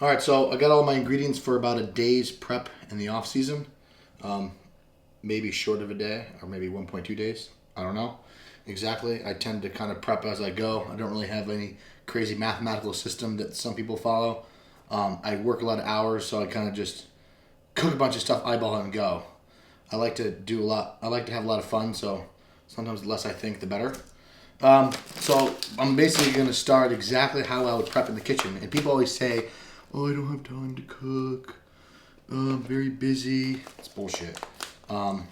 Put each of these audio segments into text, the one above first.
All right, so I got all my ingredients for about a day's prep in the off season. Maybe short of a day, or maybe 1.2 days. I don't know exactly. I tend to kind of prep as I go. I don't really have any crazy mathematical system that some people follow. I work a lot of hours, so I kind of just cook a bunch of stuff, eyeball it, and go. I like to do a lot. I like to have a lot of fun, so sometimes the less I think, the better. So I'm basically going to start exactly how I would prep in the kitchen. And people always say, "Oh, I don't have time to cook. I'm very busy." It's bullshit. I'm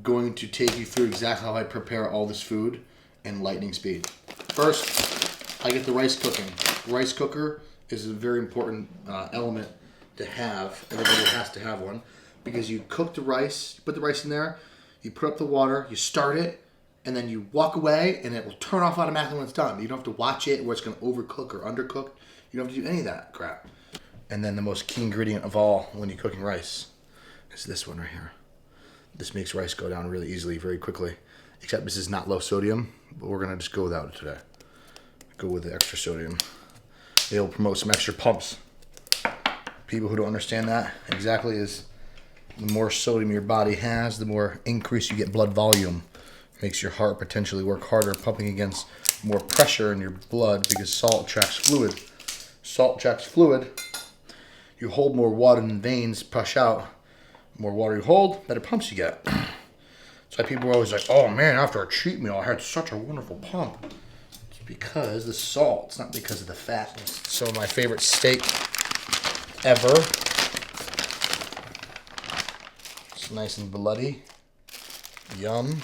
going to take you through exactly how I prepare all this food in lightning speed. First, I get the rice cooking. Rice cooker is a very important element to have. Everybody has to have one because you cook the rice, you put the rice in there, you put up the water, you start it, and then you walk away and it will turn off automatically when it's done. You don't have to watch it where it's going to overcook or undercook. You don't have to do any of that crap. And then the most key ingredient of all when you're cooking rice is this one right here. This makes rice go down really easily, very quickly. Except this is not low sodium, but we're going to just go without it today. Go with the extra sodium. It'll promote some extra pumps. People who don't understand that exactly is the more sodium your body has, the more increase you get blood volume. Makes your heart potentially work harder, pumping against more pressure in your blood because salt attracts fluid. Salt attracts fluid. You hold more water in the veins, push out. The more water you hold, better pumps you get. That's why people are always like, "Oh man, after a cheat meal, I had such a wonderful pump." It's because the salt. It's not because of the fat. So my favorite steak ever. It's nice and bloody. Yum.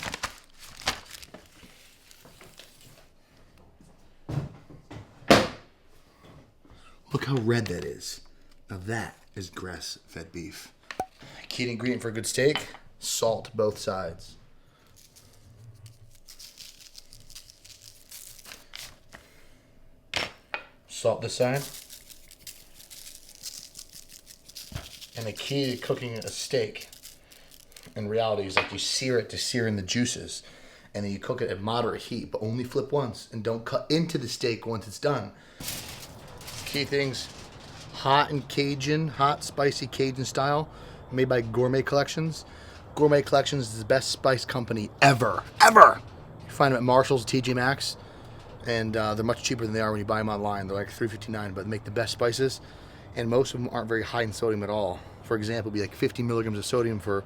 Look how red that is. Now that is grass-fed beef. Key ingredient for a good steak, salt both sides. Salt this side. And the key to cooking a steak in reality is like you sear it to sear in the juices. And then you cook it at moderate heat, but only flip once. And don't cut into the steak once it's done. Key things, hot spicy Cajun style, made by Gourmet Collections. Gourmet Collections is the best spice company ever. You find them at Marshall's, TJ Maxx, and they're much cheaper than they are when you buy them online. They're like $3.59, but they make the best spices, and most of them aren't very high in sodium at all. For example, it'd be like 50 milligrams of sodium for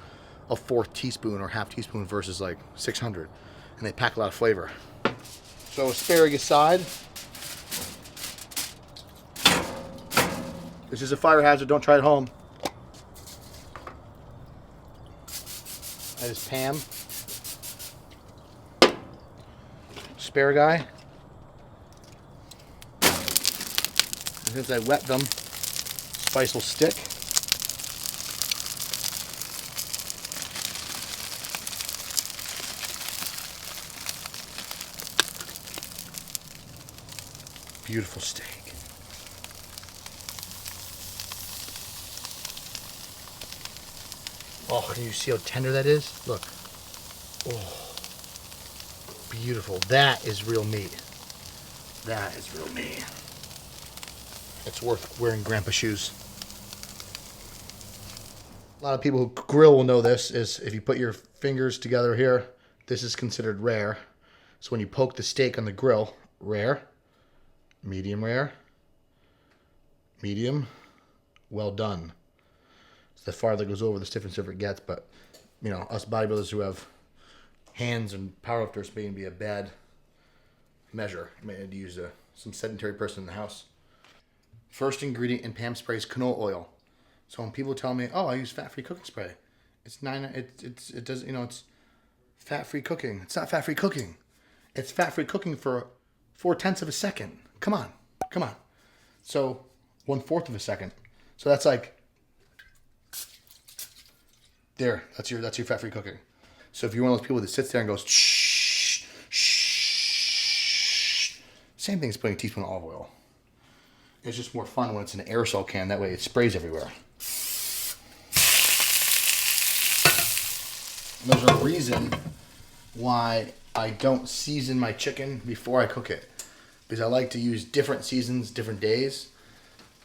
a fourth teaspoon or half teaspoon versus like 600, and they pack a lot of flavor. So asparagus side. This is a fire hazard, don't try it at home. That is Pam. Asparagus. And since I wet them, spice will stick. Beautiful steak. Oh, can you see how tender that is? Look. Oh, beautiful. That is real meat. That is real meat. It's worth wearing grandpa shoes. A lot of people who grill will know this is if you put your fingers together here, this is considered rare. So when you poke the steak on the grill, rare, medium, well done. The farther it goes over, the stiffer it gets. But, you know, us bodybuilders who have hands and powerlifters may be a bad measure. You may need to use some sedentary person in the house. First ingredient in Pam spray is canola oil. So when people tell me, "Oh, I use fat-free cooking spray," it's fat-free cooking. It's not fat-free cooking. It's fat-free cooking for 0.4 of a second. Come on. So 1/4 of a second. So that's like. There, that's your fat-free cooking. So if you're one of those people that sits there and goes, shh, same thing as putting a teaspoon of olive oil. It's just more fun when it's in an aerosol can. That way it sprays everywhere. And there's a reason why I don't season my chicken before I cook it. Because I like to use different seasons, different days.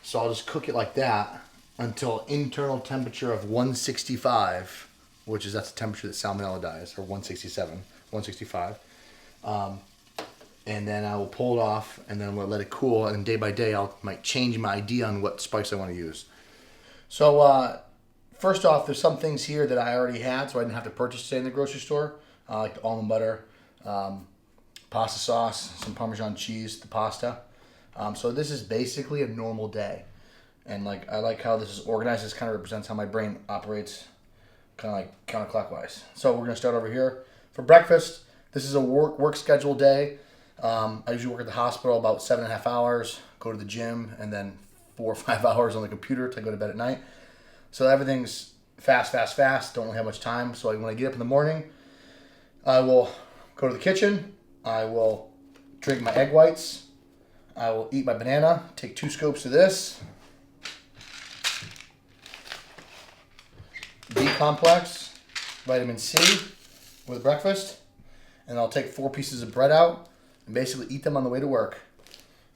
So I'll just cook it like that until internal temperature of 165, which is that's the temperature that salmonella dies, or 167, 165. And then I will pull it off, and then I'm gonna let it cool. And day by day, might change my idea on what spice I want to use. So first off, there's some things here that I already had, so I didn't have to purchase today in the grocery store, like the almond butter, pasta sauce, some Parmesan cheese, the pasta. So this is basically a normal day, and like I like how this is organized. This kind of represents how my brain operates, kind of like counterclockwise. So we're gonna start over here for breakfast. This is a work schedule day. I usually work at the hospital about 7.5 hours, go to the gym, and then 4 or 5 hours on the computer to go to bed at night. So everything's fast. Don't really have much time. So when I get up in the morning, I will go to the kitchen. I will drink my egg whites. I will eat my banana. Take 2 scoops of this. B-complex, vitamin C with breakfast. And I'll take 4 pieces of bread out and basically eat them on the way to work.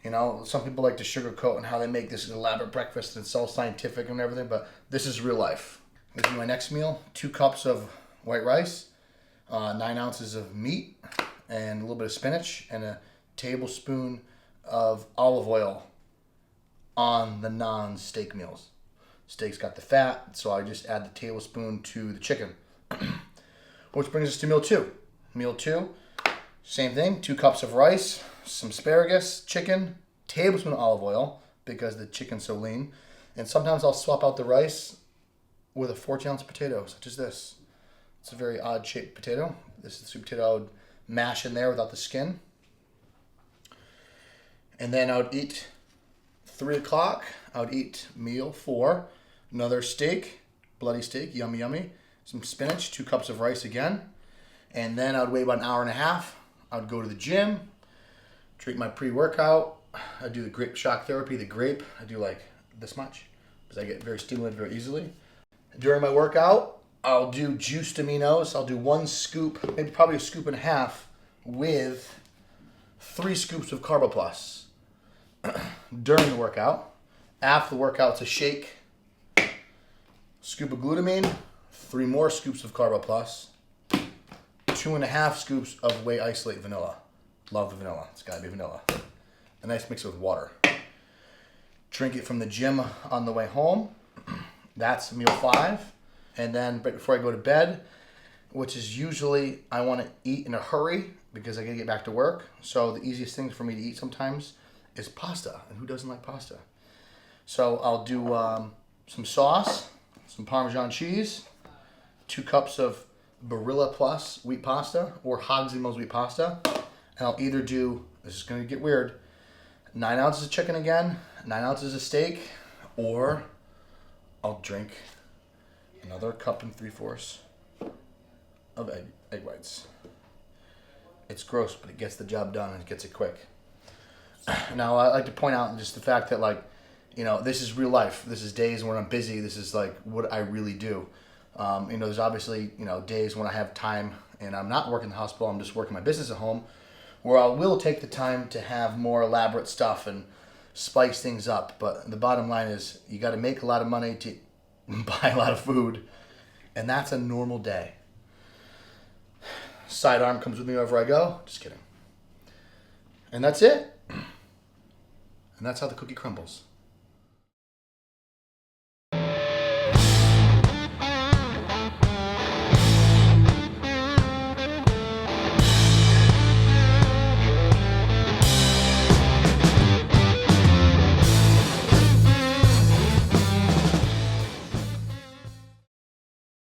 You know, some people like to sugarcoat on how they make this elaborate breakfast and it's all scientific and everything, but this is real life. This is my next meal. 2 cups of white rice, 9 ounces of meat, and a little bit of spinach, and a tablespoon of olive oil on the non-steak meals. Steak's got the fat, so I just add the tablespoon to the chicken. Which brings us to meal 2. Meal 2, same thing, 2 cups of rice, some asparagus, chicken, tablespoon of olive oil because the chicken's so lean. And sometimes I'll swap out the rice with a 14-ounce potato, such as this. It's a very odd shaped potato. This is the sweet potato I would mash in there without the skin. And then I would eat 3 o'clock. I would eat meal 4, another steak, bloody steak, yummy, yummy. Some spinach, 2 cups of rice again. And then I would wait about an hour and a half. I would go to the gym, drink my pre-workout. I do the grape shock therapy, the grape. I do like this much because I get very stimulated very easily. During my workout, I'll do juiced aminos. I'll do 1 scoop, maybe probably a scoop and a half with 3 scoops of Carbo Plus during the workout. After the workout, it's a shake. Scoop of glutamine, 3 more scoops of Carbo Plus, 2.5 scoops of whey isolate vanilla. Love the vanilla. It's got to be vanilla. A nice mix with water. Drink it from the gym on the way home. That's meal 5. And then right before I go to bed, which is usually I want to eat in a hurry because I got to get back to work. So the easiest thing for me to eat sometimes is pasta. And who doesn't like pasta? So I'll do some sauce, some Parmesan cheese, 2 cups of Barilla Plus wheat pasta or Hogsy wheat pasta. And I'll either do, this is going to get weird, 9 ounces of chicken again, 9 ounces of steak, or I'll drink another 1 3/4 cups of egg whites. It's gross, but it gets the job done and it gets it quick. Now, I like to point out just the fact that, like, you know, this is real life. This is days when I'm busy. This is like what I really do. You know, there's obviously, you know, days when I have time and I'm not working in the hospital. I'm just working my business at home, where I will take the time to have more elaborate stuff and spice things up. But the bottom line is you got to make a lot of money to buy a lot of food, and that's a normal day. Sidearm comes with me wherever I go. Just kidding. And that's it. And that's how the cookie crumbles.